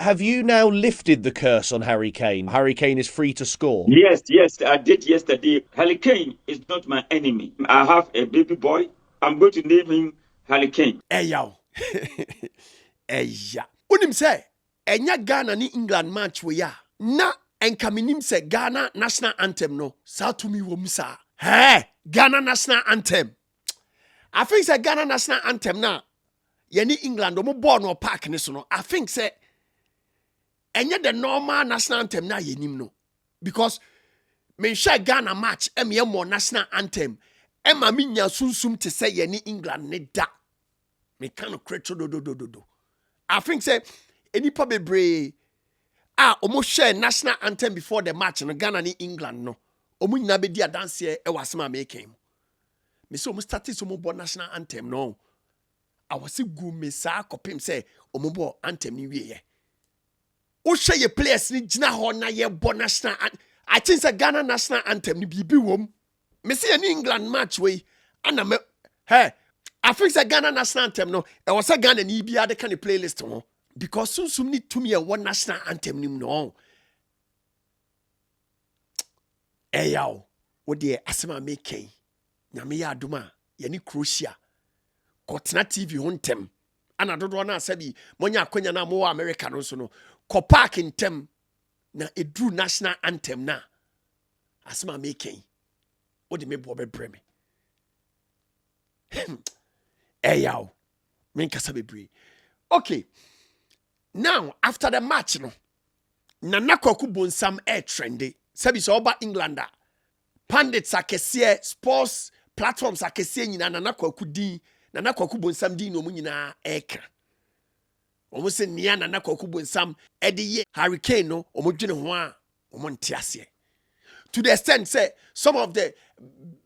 Have you now lifted the curse on Harry Kane? Harry Kane is free to score. Yes, I did yesterday. Harry Kane is not my enemy. I have a baby boy. I'm going to name him Harry Kane. Eyaw. Eya. Unim say, enya Ghana ni England match we ya. Na enka minim say Ghana national anthem no. Sa to me wo musa. Hey, Ghana national anthem. I think say Ghana national anthem na. Yeni England omo ball no park ni so no. I think say enya the normal national anthem na yenim no. Because me share Ghana match eme more national anthem. Emma minya sunsum te say yeni England ne da. Me kind of creature do. I think say any probably brave almost share national anthem before the match in Ghana ni England no. Omu nyina be dia dance here e wasema making. Me say omu start so omu bo national anthem no. I was go me sa kopim say omu bo anthem ni wie ye. O share your players ni gina ho na ye bo national I think say Ghana national anthem ni bibi wom. Me say any England match we ana me hey I think say Ghana national anthem no. E was a Ghana ni bia de kan playlist ho because soon need to me a one national anthem nim no. Eyaw, what the asema making? Nyame ya aduma, yani Croatia. Kotena TV hontem. Ana dodo na sabi, monya akwanya na mo America no so no. Ko park intem na edru national anthem na. Asema making. What the me bo be breme. Eyaw. Men kasa bebre. Okay. Now, after the match no, Nana Kwaku Bonsam trendy. Sabi so oba Englander. Pundits akese sports platforms akese nyina Nana Kwaku din, Nana Kwaku Bonsam din no mu nyina ekra. Omo se nia Nana Kwaku Bonsam ede ye Harry Kane no omo dwene ho a omo ntiase. To the extent say some of the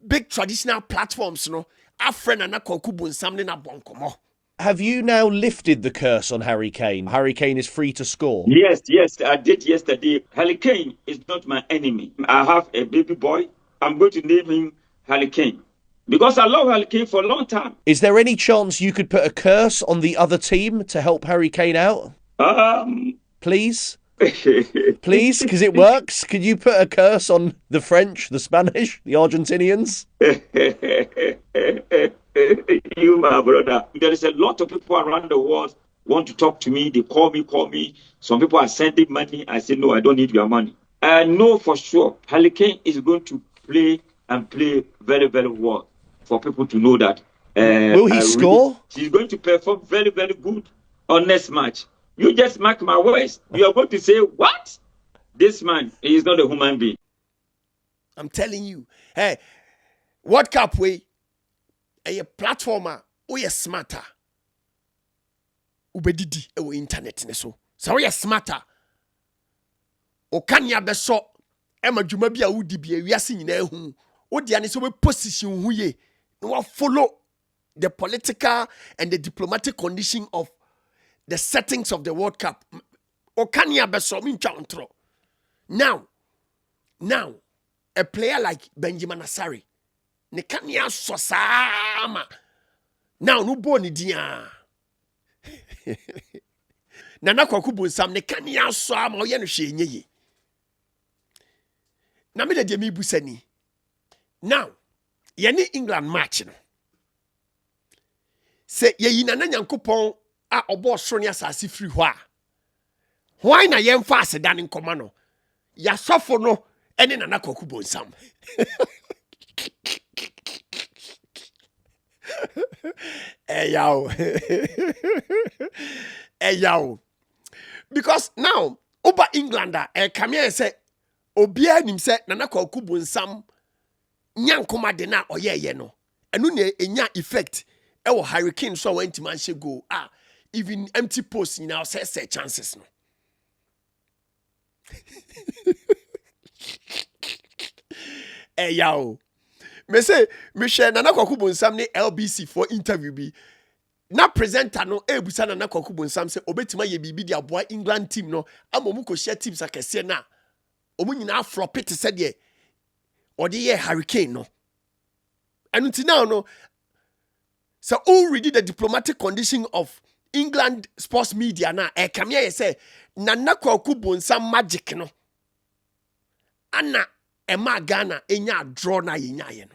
big traditional platforms no afre Nana Kwaku Bonsam ne na bonkomo. Have you now lifted the curse on Harry Kane? Harry Kane is free to score. Yes, I did yesterday. Harry Kane is not my enemy. I have a baby boy. I'm going to name him Harry Kane because I love Harry Kane for a long time. Is there any chance you could put a curse on the other team to help Harry Kane out? Please? Please, because it works. Could you put a curse on the French, the Spanish, the Argentinians? You, my brother. There is a lot of people around the world want to talk to me. They call me. Some people are sending money. I say, no, I don't need your money. I know for sure Harry Kane is going to play very, very well for people to know that. Will he score? He's going to perform very, very good on next match. You just mark my words. You are going to say, what? This man is not a human being. I'm telling you. Hey, World Cup way. A platformer, we are smarter. Ubedidi, ewo internet ne so. So we are smarter. O kanya beso, ema dwuma bia wudi bia wiase nyina ehu. O dia ne so we position hu ye. No follow the political and the diplomatic condition of the settings of the World Cup. O kanya beso mi ntwa ntro. Now, a player like Benjamin Asari ne kanya sosama now no boni dia Nana Kwaku Bonsam ne kanya so ama oye no hwenye ye na me de mi busani now ye ni England match no se ye yi Nana Nyankopon a obo soro ne asase firi ho a why na ye mfa aseda ne nkoma no ya sofo no ene Nana Kwaku Bonsam Eyaw. Because now, over Englander, come here and say, Obia nim say, Nana Kwaku Bonsam, Nyankoma de na oye no. And no enya effect. Ewo Harry Kane so went to man go. Even empty post now say chances no. Eyaw. Me say, me share Nana Kwaku Bonsam ne LBC for interview bi. Na presenter no ebusa Nana Kwaku Bonsam say obetima ye bibi di aboa England team no amomu ko share teams akese na. Omu nyina flop it said ye. Odi ye Harry Kane no. And until now no. So already the diplomatic condition of England sports media na come here say Nana Kwaku Bonsam magic no. Anna Emma Ghana enya draw na yenya ye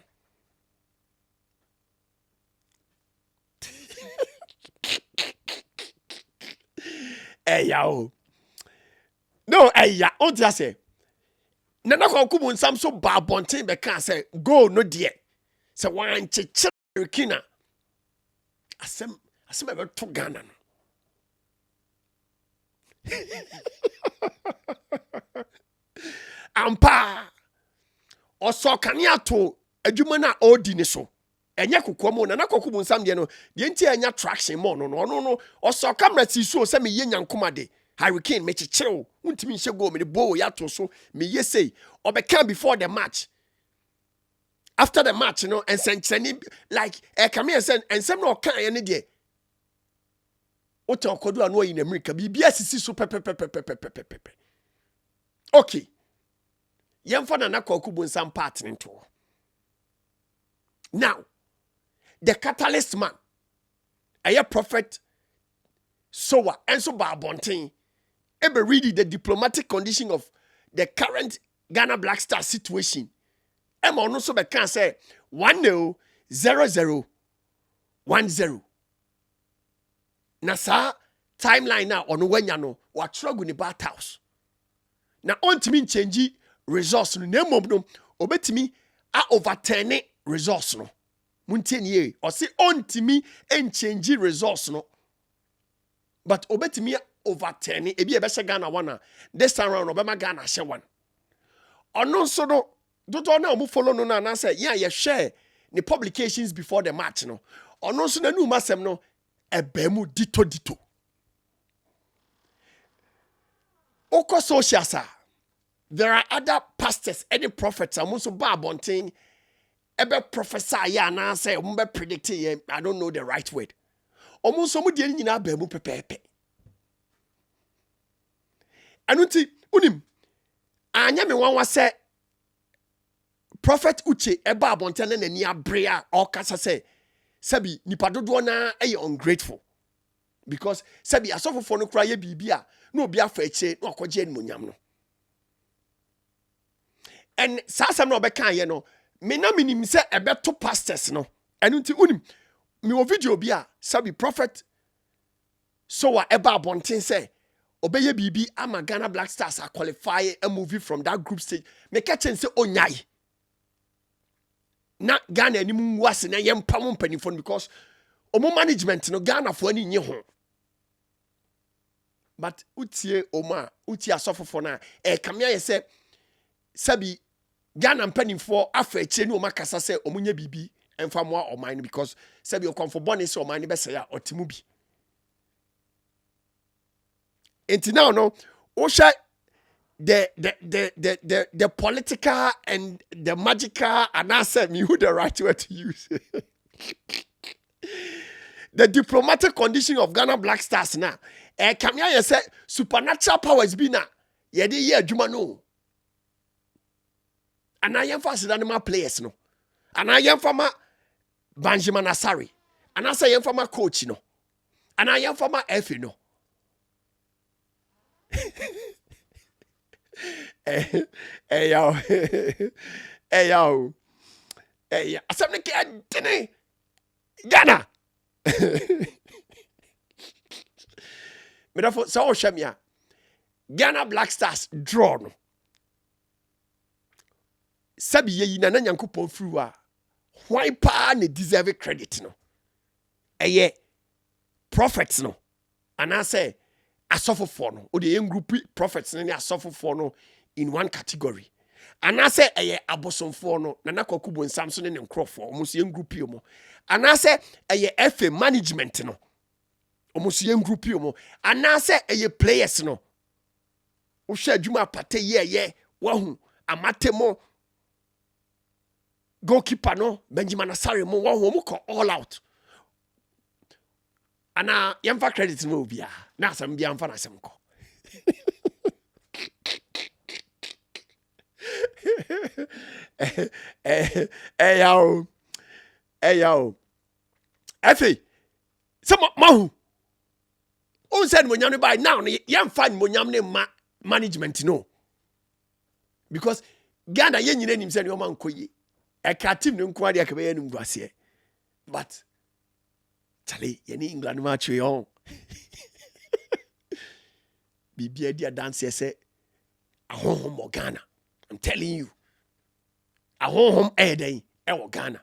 no. Yao. No, ya, on just say. Nana Kwaku Bonsam so ba bonten be kan say go no dear. Say wan chichi kina. Asem ebe to Ghana no. Ampa oso kania to adwuma na odi ni so enye kokomo na Kwaku Bonsam de no de nti enya traction mo no oso camera si so se me ye nyankoma de hurricane me chichew untimi nhye go me de bow ya to so me ye say obeka before the match after the match no and senchani like come here and some no kan ye ne de Ota okodu anu in America bibia sisi so pepe. Okay. Yemfa na Kwaku Bonsam part into. Now, the catalyst man, a prophet sower, and so Barbontin, ever read the diplomatic condition of the current Ghana Black Star situation. Emma also can say 1-0, 0-0, 1-0. Na sa timeline now on wenya no wa trogu ni battles. Na ontimi change resource no nemom no obetimi a overturn resource no. Muntie nie o se ontimi change resource no. But obetimi overturn ebi ebese Ghana one this time round obema Ghana she one. Ono so no dodo na omu follow no na say yeah ye share the publications before the match no. Ono so na nu masem no ebemu dito. Oko sociasa. There are other pastors, any prophets, and also Barbontin, ebe prophesy ya na say umbe predict ye, I don't know the right word. Almost some di nyina bemu pepepe. Anunti unim anya me wan say prophet uche eba Barbontin na ni abrea or kasa say sabi nipa dodo na ungrateful because sabi asofo no kra ye bibia na obi afa eche na okoje animonyam no and sasam na obeka ye no me na minim se ebeto pastors no enu nti unim me o video bia sabi prophet so wa eba abonten say obeye bibi ama Ghana Black Stars are qualify a movie from that group stage me catchen say onyai na Ghana animu wase na yempam mpanifo because omo management no Ghana fo ani nye ho but utie oma utie asofofo na kamia ye say sabi Ghana mpanifo afa eche ni oma kasa say omunye bibi emfa moa oman because sabi okonfo bone say oman be say ya otimu bi enti now no o sha the political and the magical and I said me who the right word to use. The diplomatic condition of Ghana Black Stars now. Come here, you say supernatural powers be na. Ye de ye adwuma no. And I am fast animal players no. And I am from Benjamin Asari. And I say I am from coach no. And I am from Effie no. Hey yo. Asam ne ke Ghana. Me dafo so hwemia. Ghana Black Stars draw no. Sabi ye na nyankopon fruwa. Why pa ne deserve credit no. Prophets no. And I say asofofo no. O de group prophets ne asofofo no in one category. And I say abosomfo no na Kwaku Bonsam so ne nkrofo almost yen group yo mo. And I say FA management no. Almost yen group yo mo. And I say players no. O sha adwuma pate ye wahu amatemo goalkeeper no Benjamin Asare mo wahu mo ko all out. Ana yemfa credit no bia. Na asam bia mfa na asem ko. Hey yo. Efe. Some mahu. On said monyam by now yam find monyam ne management no. Because Ghana yen nyina nim say no man koyi. E ka team no nko ade akabe nim guase. But Charlie, you need England match on. Bibi dia dance say a home Ghana. I'm telling you. A home den e wo Ghana.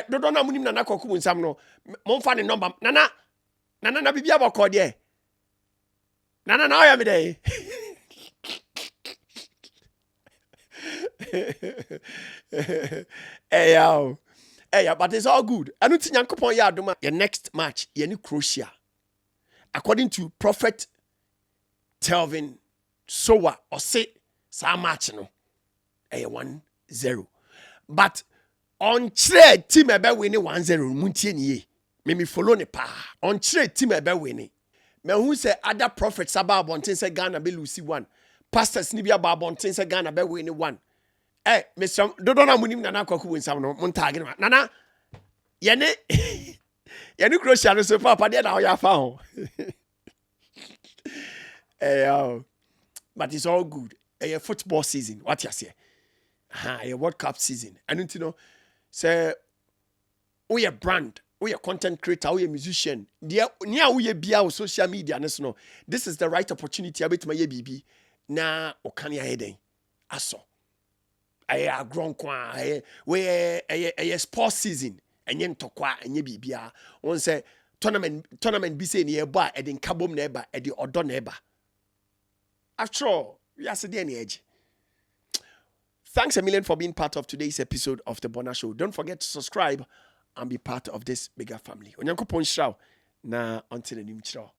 Dodo na munim na Kwaku Bonsam no. Mo fa ne number. Nana bibi abakọ de. Nana na oya me dey. Hey, but it's all good. I don't think Yankopon ya adoma. Your next match, you Croatia. According to Prophet Telvin Sowa, or say, sa match no. 1-0. But on trade team ebe winning 1-0. Muntie ni me follow ne pa. On trade team ebe winning. Me who say other prophets about bonten say Ghana be lose 1. Pastors ni bi about bonten say Ghana be winning 1. Mr. Dodo na munim Nana Kwaku Bonsam no montage na. Nana yene Croatia no so papa de na ya fa ho. But it's all good. A football season. What you say? A World Cup season. I don't know. Say, we a brand, we a content creator, we a musician. Near we be social media. No, this is the right opportunity. I bet my baby. Na okanya heading. Aso. A grown kwa. We a sports season. And yen tokwa and ye bibia. One say tournament be say near bar at in kabum neighbor at the odor neighbor. After all, we are sitting the edge. Thanks a million for being part of today's episode of The Bonah Show. Don't forget to subscribe and be part of this bigger family. Onyanko Ponshao na until the new show.